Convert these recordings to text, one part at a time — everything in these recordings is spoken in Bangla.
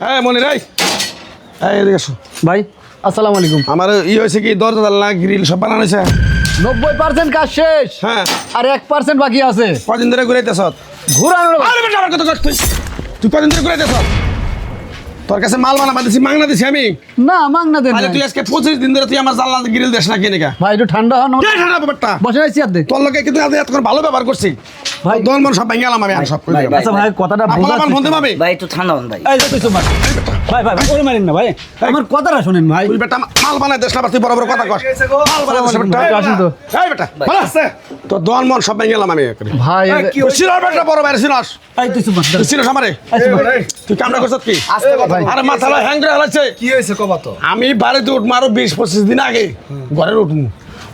এই মনির এই এদিকে আসো ভাই আসসালামু আলাইকুম। আমার হয়েছে কি দরজা জানলা গ্রিল সব বানানো হয়েছে 90% কাজ শেষ। হ্যাঁ আর 1% বাকি আছে। কদিন ধরে ঘুরাইতেছ? ঘুরানোর আরে বেটা আমার কথা কর তুই কদিন ধরে ঘুরাইতেছ? তোর কাছে মাল বানা দিছি মাংনা দিছি আমি না মাংনা দেন আরে তুই আজকে 25 দিন ধরে তুই আমার জানলা গ্রিল দেশ না কেন কা ভাই একটু ঠান্ডা হন কে ঠান্ডা ব্যাপারটা বসে আছি আর দে তোর লোকে কিন্তু এত করে ভালো ব্যবহার করছি ভাই দন মন সব ভেঙে গেলাম আমি আর সব করে ভাই, দিলাম। আচ্ছা ভাই কথাটা আপনার আমার বন্ধু ভাবে ভাই একটু ঠান্ডা হন ভাই। এই যে তুই সুমার ভাই ভাই ওরে মারেন না ভাই আমার কথাটা শুনেন ভাই। তুই বেটা মাল বানাই দেশ না তুই বড় বড় কথা কর মাল বানাই দেশ বেটা ভাই, আসুন তো। এই বেটা ভালো আছে তো দন মন সব ভেঙে গেলাম আমি একবারে ভাই সিনার বেটা বড় বাইরে সিনাস এই তুই সুমার তুই সিনাস আমারে তুই কামটা করছিস কি আস্তে কথা ভাই। আরে মাথা হ্যাং করে হালাচ্ছে কি হয়েছে কবা তো? আমি বাড়িতে উঠবো আরো 20-25 দিন আগে ঘরে উঠবো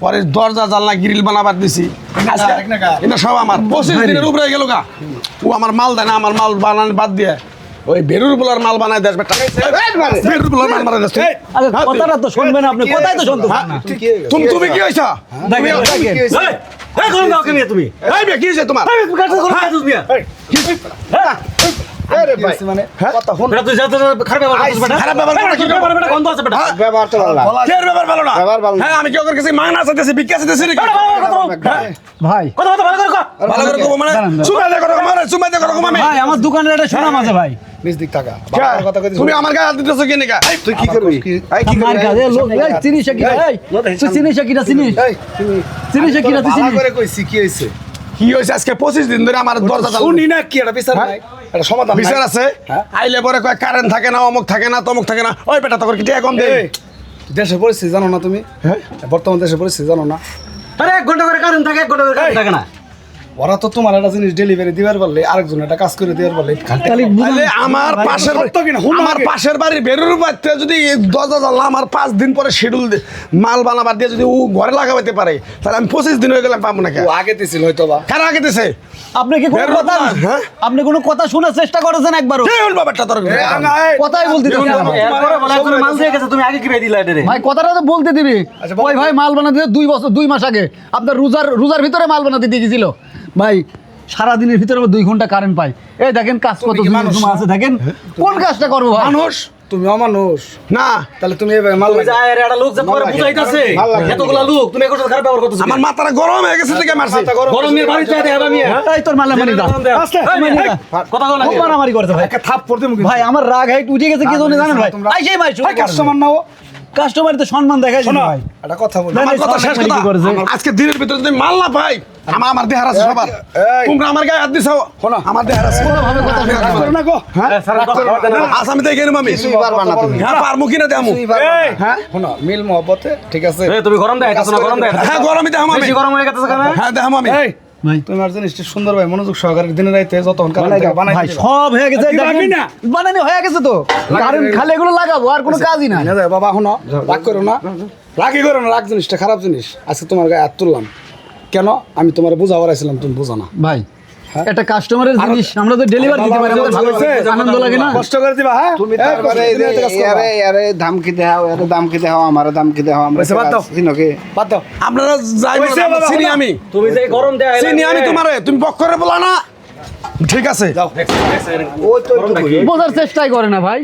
পরে দরজা জানলা গ্রিল বানাবার দিছি এটা সব আমার 25 দিনের উপরে গেল গা ও আমার মাল দেয় না আমার মাল বানানো বাদ দিয়ে ওই বেরুর বলার মাল বানায় দেশ বেটা বেরুর বলার মাল বানায় দেশ তুই। আরে কথাটা তো শুনবেন আপনি কথাই তো শুনতে পারেন না। তুমি কি হইছা দেখেন দেখেন এই কোন দাও কেন তুমি? এই বে কি হইছে তোমার আরে ভাই মানে কথা হন তুই যাতে খারাপ ব্যবহার করছিস বেটা খারাপ ব্যবহার করছিস, খারাপ ব্যবহার গন্ধ আছে বেটা ব্যবহার তো ভালো না। কে ব্যাপার ভালো না ব্যবহার ভালো না। হ্যাঁ আমি কি ওর কাছে মাংনা চাইতেছি ভিক্ষা চাইতেছি নাকি ভাই ভালো করে কব মানে দাঁড়ান, দাঁড়ান। সুমাই দে করো মানে সুমাই দে করো আমি ভাই আমার দোকানের একটা শোনা মাঝে ভাই নিজ দিক টাকা ভালো কথা কইছিস। তুমি আমার গায়ে হাত দিতেছো কি নাকি তুই কি করবি? এই কি মার করবি? কাছে লোক এই চিনিস কিনা এই তুই চিনিস কিনা চিনিস এই তুমি চিনিস কিনা তুই ভালো চিনিস করে কইছি কি হইছে? কি হইছে আজকে 25 দিন ধরে আমার দরজা চালু শুনি না কি এটা বিচার নাই? এটা সমাধান নাই? বিচার আছে হ্যাঁ? আইলে পরে কয় কারেন্ট থাকে না অমুক থাকে না তমুক থাকে না ওই বেটা তোর কি টাকা কম দে এই, দেশের পরিস্থিতি জানো না তুমি? হ্যাঁ? বর্তমান দেশের পরিস্থিতি জানো না? আরে 1 ঘন্টা করে কারেন্ট থাকে 1 ঘন্টা করে কারেন্ট থাকে না ওরা তো তোমার একটা জিনিস ডেলিভারি দিবার পারলে আরেকজন একটা কাজ করে দিবার পারলে তাহলে তাহলে আমার পাশের সত্য কিনা? হুন আমার আগে। পাশের বাড়ি বেরুর বাড়িতে যদি দরজা জানলা আমার 5 দিন পরে শিডিউল মাল বানাবার দিয়ে যদি ও ঘরে লাগাইতে পারে তাহলে আমি 25 দিন হয়ে গেলাম পাবো না ও আগে দিছিল হয়তো বা কার আগে দিছে আপনি কি কোনো বেরোবো কথা না, হ্যাঁ? আপনি কোনো কথা শোনার চেষ্টা করেছেন একবারও কে হল ব্যাপারটা তোর কথাই বলতে দিবেন না ভাই। ভাই কথাটা তো বলতে দিবি আচ্ছা, বলো। ওই ভাই মাল বানাতে 2 মাস আগে আপনার রোজার ভিতরে মাল বানাতে দিয়ে গেছিল ভাই সারাদিনের ভিতরে 2 ঘন্টা কারেন্ট পাই এই দেখেন কাজ কত কি মানুষ? জমা আছে দেখেন কোন কাজটা করবো ভাই মানুষ তুমি অমানুষ না তাহলে তুমি এভাবে মাল লাগা। মাল লাগে। আমার মাথাটা গরম হয়ে গেছে থেকে মারছে মাথা গরম হয়েছে। এই তোর মালামারি দা আস্তে। খুব মারামারি করছে ভাই একটা থাপ্পড় দিমু কিন্তু। ভাই আমার রাগ হাইট উঠে গেছে কি জানেন ভাই তোমরা- আইসেই মাই ভাই, কাস্টমার নাও। কাস্টমার তো সম্মান দেখাই শোনো, ভাই একটা কথা বলি। না, আমার কথা শেষ কি কথা করেছে? আজকে দিনের ভিতরে যদি মাল না পাই আমার দেহার আছে সবার এই। তোমরা আমার গায়ে হাত দিছো শোনো। আমার দেহার আছে কোনোভাবে কথা শোনা রাগ যাবে করো না। না গো। আসামি দেখে নিম আমি কিছুই পারবা না তুমি। হ্যাঁ পারমু কিনা দেমু কিছুই পারবা না। এই, হ্যাঁ? শোনো, মিল মহব্বতে ঠিক আছে। তুমি গরম দেয় গরম দেয় হ্যাঁ গরমই দেখাম আমি গরম হয়ে গেছে কেন হ্যাঁ দেখাম আমি এই, ভাই তুমি আর জিনিসটা সুন্দর ভাই মনোযোগ সহকারে দিনে রাইতে যতক্ষণ কারণ থেকে বানাই ভাই দিবা। সব হয়ে গেছে কি বাকি দেখেন। না? বানানো হয়ে গেছে তো কারেন্ট খালি এগুলো লাগাবো আর কোনো কাজই না না যায় বাবা শোনো, রাগ করো না। রাগই করো না, রাগ জিনিসটা খারাপ জিনিস। আজকে তোমার গায়ে হাত তুললাম কেন? আমি তোমার বোঝাবার আইছিলাম, তুমি বোঝো না। ভাই একটা কাস্টমারের জিনিস আমরা তো ডেলিভারি দিতে পারি আমাদের ভালো আনন্দ লাগে না কষ্ট করে দিবা, হ্যাঁ? তুমি এই, তারপরে কষ্ট করে কাজ করবা। আরে ধামকি দেও এর ধামকি দেও আমার ধামকি দেও আমরা হয়েছে, বাদ দাও। চিনকে বাদ দাও। আপনারা যাই হয়েছে বাবা, চিনি হলো। আমি তুমি যে গরম দেয় চিনি আমি তোমারে তুমি বক্করে বলা না ঠিক আছে যাও। ও তো একটু বোঝার চেষ্টাই করে না ভাই